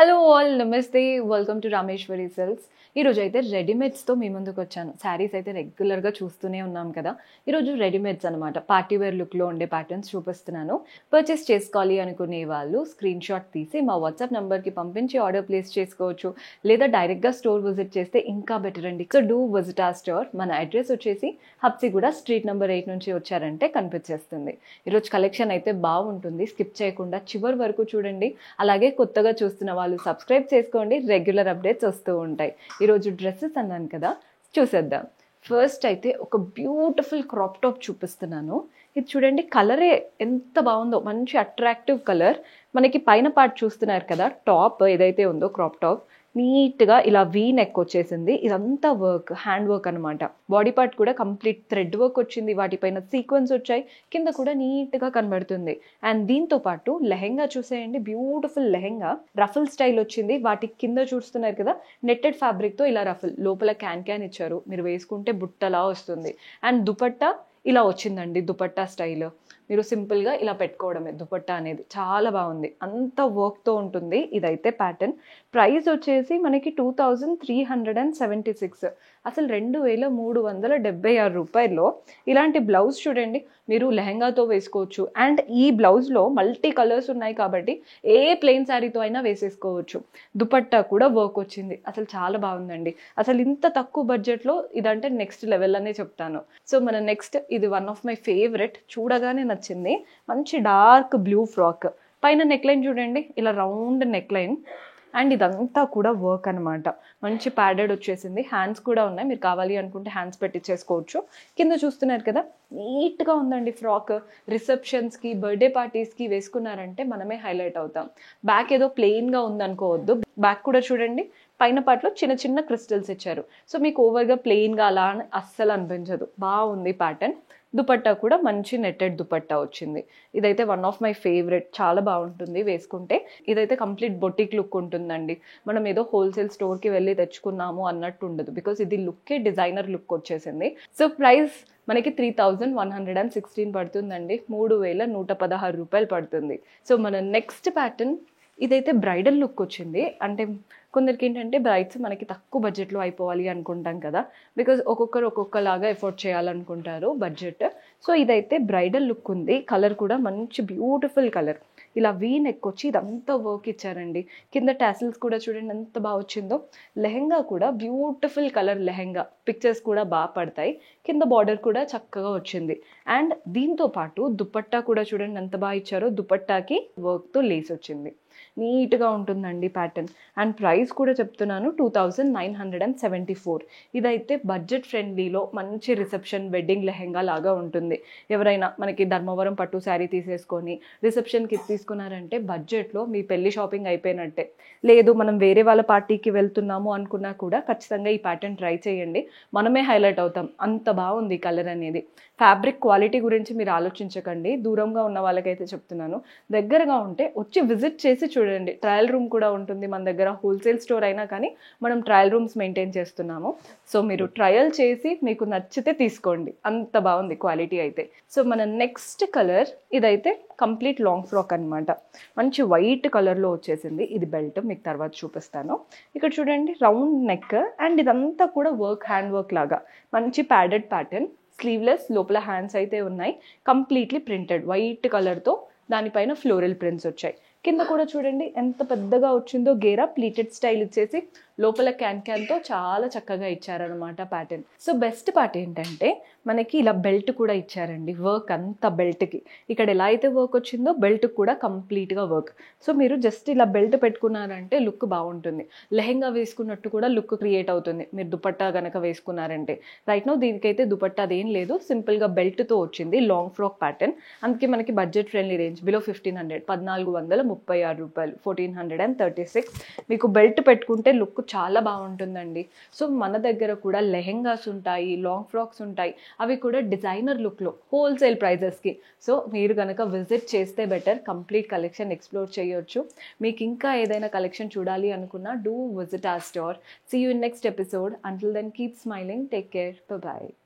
Hello all నమస్తే welcome to Rameshwari silks. ఈరోజు అయితే రెడీమేడ్స్తో మీ ముందుకు వచ్చాను. శారీస్ అయితే రెగ్యులర్గా చూస్తూనే ఉన్నాం కదా. ఈరోజు రెడీమేడ్స్ అనమాట, పార్టీవేర్ లుక్లో ఉండే ప్యాటర్న్స్ చూపిస్తున్నాను. పర్చేస్ చేసుకోవాలి అనుకునే వాళ్ళు స్క్రీన్ షాట్ తీసి మా వాట్సాప్ నెంబర్కి పంపించి ఆర్డర్ ప్లేస్ చేసుకోవచ్చు, లేదా డైరెక్ట్గా స్టోర్ విజిట్ చేస్తే ఇంకా బెటర్ అండి. సో డూ విజిట్ ఆ స్టోర్. మన అడ్రస్ వచ్చేసి హబ్సిగూడ స్ట్రీట్ నెంబర్ 8 నుంచి వచ్చారంటే కనిపించేస్తుంది. ఈరోజు కలెక్షన్ అయితే బాగుంటుంది, స్కిప్ చేయకుండా చివరి వరకు చూడండి. అలాగే కొత్తగా చూస్తున్న వాళ్ళు సబ్స్క్రైబ్ చేసుకోండి, రెగ్యులర్ అప్డేట్స్ వస్తూ ఉంటాయి. ఈరోజు డ్రెస్సెస్ అన్నాను కదా, చూసేద్దాం. ఫస్ట్ అయితే ఒక బ్యూటిఫుల్ క్రాప్ టాప్ చూపిస్తున్నాను. ఇది చూడండి, కలరే ఎంత బాగుందో, మంచి అట్రాక్టివ్ కలర్. మనకి పైన పార్ట్ చూస్తున్నారు కదా, టాప్ ఏదైతే ఉందో క్రాప్ టాప్ నీట్గా ఇలా వీ నెక్ వచ్చేసింది. ఇదంతా వర్క్, హ్యాండ్ వర్క్ అనమాట. బాడీ పార్ట్ కూడా కంప్లీట్ థ్రెడ్ వర్క్ వచ్చింది, వాటిపైన సీక్వెన్స్ వచ్చాయి, కింద కూడా నీట్గా కనబడుతుంది. అండ్ దీంతో పాటు లెహెంగా చూసేయండి, బ్యూటిఫుల్ లెహెంగా, రఫుల్ స్టైల్ వచ్చింది. వాటి కింద చూస్తున్నారు కదా, నెట్టెడ్ ఫ్యాబ్రిక్తో ఇలా రఫుల్, లోపల క్యాన్ ఇచ్చారు, మీరు వేసుకుంటే బుట్టలా వస్తుంది. అండ్ దుపట్టా ఇలా వచ్చిందండి, దుపట్టా స్టైల్. మీరు సింపుల్గా ఇలా పెట్టుకోవడమే దుపట్టా అనేది. చాలా బాగుంది, అంత వర్క్తో ఉంటుంది. ఇదైతే ప్యాటర్న్. ప్రైస్ వచ్చేసి మనకి 2376. అసలు 2376 రూపాయల్లో ఇలాంటి బ్లౌజ్ చూడండి, మీరు లెహంగాతో వేసుకోవచ్చు. అండ్ ఈ బ్లౌజ్లో మల్టీ కలర్స్ ఉన్నాయి కాబట్టి ఏ ప్లెయిన్ శారీతో అయినా వేసేసుకోవచ్చు. దుపట్టా కూడా వర్క్ వచ్చింది, అసలు చాలా బాగుందండి. అసలు ఇంత తక్కువ బడ్జెట్లో ఇదంటే నెక్స్ట్ లెవెల్ అనే చెప్తాను. సో మన నెక్స్ట్, ఇది వన్ ఆఫ్ మై ఫేవరెట్, చూడగానే నచ్చింది. మంచి డార్క్ బ్లూ ఫ్రాక్, పైన నెక్లైన్ చూడండి, ఇలా రౌండ్ నెక్లైన్. అండ్ ఇదంతా కూడా వర్క్ అనమాట, మంచి ప్యాడెడ్ వచ్చేసింది. హ్యాండ్స్ కూడా ఉన్నాయి, మీరు కావాలి అనుకుంటే హ్యాండ్స్ పెట్టించేసుకోవచ్చు. కింద చూస్తున్నారు కదా, నీట్గా ఉందండి ఫ్రాక్. రిసెప్షన్స్కి, బర్త్డే పార్టీస్కి వేసుకున్నారంటే మనమే హైలైట్ అవుతాం. బ్యాక్ ఏదో ప్లెయిన్గా ఉందనుకోవద్దు, బ్యాక్ కూడా చూడండి పైన పార్ట్లో చిన్న చిన్న క్రిస్టల్స్ ఇచ్చారు. సో మీకు ఓవర్గా ప్లెయిన్గా అలా అస్సలు అనిపించదు, బాగుంది ప్యాటర్న్. దుపట్టా కూడా మంచి నెట్టెడ్ దుపట్టా వచ్చింది. ఇదైతే వన్ ఆఫ్ మై ఫేవరెట్, చాలా బాగుంటుంది వేసుకుంటే. ఇదైతే కంప్లీట్ బొటిక్ లుక్ ఉంటుందండి, మనం ఏదో హోల్సేల్ స్టోర్కి వెళ్ళి తెచ్చుకున్నాము అన్నట్టు ఉండదు, బికాస్ ఇది లుక్కే డిజైనర్ లుక్ వచ్చేసింది. సో ప్రైస్ మనకి 3116 పడుతుందండి, 3116 రూపాయలు పడుతుంది. సో మన నెక్స్ట్ ప్యాటర్న్, ఇదైతే బ్రైడల్ లుక్ వచ్చింది. అంటే కొందరికి ఏంటంటే బ్రైడ్స్ మనకి తక్కువ బడ్జెట్లో అయిపోవాలి అనుకుంటాం కదా, బికాజ్ ఒక్కొక్కరు ఒక్కొక్కలాగా ఎఫోర్డ్ చేయాలనుకుంటారు బడ్జెట్. సో ఇదైతే బ్రైడల్ లుక్ ఉంది, కలర్ కూడా మంచి బ్యూటిఫుల్ కలర్. ఇలా వీ నెక్ వచ్చి ఇదంతా వర్క్ ఇచ్చారండి. కింద టాసిల్స్ కూడా చూడండి ఎంత బాగా వచ్చిందో. లెహెంగా కూడా బ్యూటిఫుల్ కలర్ లెహెంగా, పిక్చర్స్ కూడా బాగా పడతాయి. కింద బార్డర్ కూడా చక్కగా వచ్చింది. అండ్ దీంతో పాటు దుపట్టా కూడా చూడండి ఎంత బాగా ఇచ్చారో, దుపట్టాకి వర్క్తో లేస్ వచ్చింది. నీట్గా ఉంటుందండి ప్యాటర్న్. అండ్ ప్రైస్ కూడా చెప్తున్నాను, 2974. ఇదైతే బడ్జెట్ ఫ్రెండ్లీలో మంచి రిసెప్షన్ వెడ్డింగ్ లెహెంగా లాగా ఉంటుంది. ఎవరైనా మనకి ధర్మవరం పట్టు శారీ తీసేసుకొని రిసెప్షన్కి తీసుకున్నారంటే బడ్జెట్లో మీ పెళ్లి షాపింగ్ అయిపోయినట్టే. లేదు మనం వేరే వాళ్ళ పార్టీకి వెళ్తున్నాము అనుకున్నా కూడా ఖచ్చితంగా ఈ ప్యాటర్న్ ట్రై చేయండి, మనమే హైలైట్ అవుతాం, అంత బాగుంది కలర్ అనేది. ఫ్యాబ్రిక్ క్వాలిటీ గురించి మీరు ఆలోచించకండి, దూరంగా ఉన్న వాళ్ళకైతే చెప్తున్నాను. దగ్గరగా ఉంటే వచ్చి విజిట్ చేసి చూడండి. ట్రయల్ రూమ్ కూడా ఉంటుంది మన దగ్గర, హోల్సేల్ స్టోర్ అయినా కానీ మనం ట్రయల్ రూమ్స్ మెయింటైన్ చేస్తున్నాము. సో మీరు ట్రయల్ చేసి మీకు నచ్చితే తీసుకోండి, అంత బాగుంది క్వాలిటీ అయితే. సో మన నెక్స్ట్ కలర్, ఇదైతే కంప్లీట్ లాంగ్ ఫ్రాక్ అనమాట, మంచి వైట్ కలర్లో వచ్చేసింది. ఇది బెల్ట్ మీకు తర్వాత చూపిస్తాను. ఇక్కడ చూడండి రౌండ్ నెక్, అండ్ ఇదంతా కూడా వర్క్, హ్యాండ్ వర్క్ లాగా మంచి ప్యాడెడ్ ప్యాటర్న్. స్లీవ్లెస్, లోపల హ్యాండ్స్ అయితే ఉన్నాయి, కంప్లీట్లీ ప్రింటెడ్ వైట్ కలర్తో, దానిపైన ఫ్లోరల్ ప్రింట్స్ వచ్చాయి. కింద కూడా చూడండి ఎంత పెద్దగా వచ్చిందో గేరా, ప్లీటెడ్ స్టైల్ ఇచ్చేసి లోపల క్యాన్తో చాలా చక్కగా ఇచ్చారనమాట ప్యాటర్న్. సో బెస్ట్ పార్ట్ ఏంటంటే మనకి ఇలా బెల్ట్ కూడా ఇచ్చారండి, వర్క్ అంతా బెల్ట్కి. ఇక్కడ ఎలా అయితే వర్క్ వచ్చిందో బెల్ట్ కూడా కంప్లీట్గా వర్క్. సో మీరు జస్ట్ ఇలా బెల్ట్ పెట్టుకున్నారంటే లుక్ బాగుంటుంది, లెహెంగా వేసుకున్నట్టు కూడా లుక్ క్రియేట్ అవుతుంది మీరు దుపట్టా కనుక వేసుకున్నారంటే. రైట్ నో దీనికైతే దుపట్టా అదేం లేదు, సింపుల్గా బెల్ట్తో వచ్చింది, లాంగ్ ఫ్రాక్ ప్యాటర్న్. అందుకే మనకి బడ్జెట్ ఫ్రెండ్లీ రేంజ్, బిలో 1500, 1436 రూపాయలు, 1436. మీకు బెల్ట్ పెట్టుకుంటే లుక్ చాలా బాగుంటుందండి. సో మన దగ్గర కూడా లెహెంగాస్ ఉంటాయి, లాంగ్ ఫ్రాక్స్ ఉంటాయి, అవి కూడా డిజైనర్ లుక్లో హోల్సేల్ ప్రైజెస్కి. సో మీరు కనుక విజిట్ చేస్తే బెటర్, కంప్లీట్ కలెక్షన్ ఎక్స్ప్లోర్ చేయొచ్చు. మీకు ఇంకా ఏదైనా కలెక్షన్ చూడాలి అనుకున్నా, do visit our store. See you in next episode. Until then, keep smiling. Take care. Bye-bye.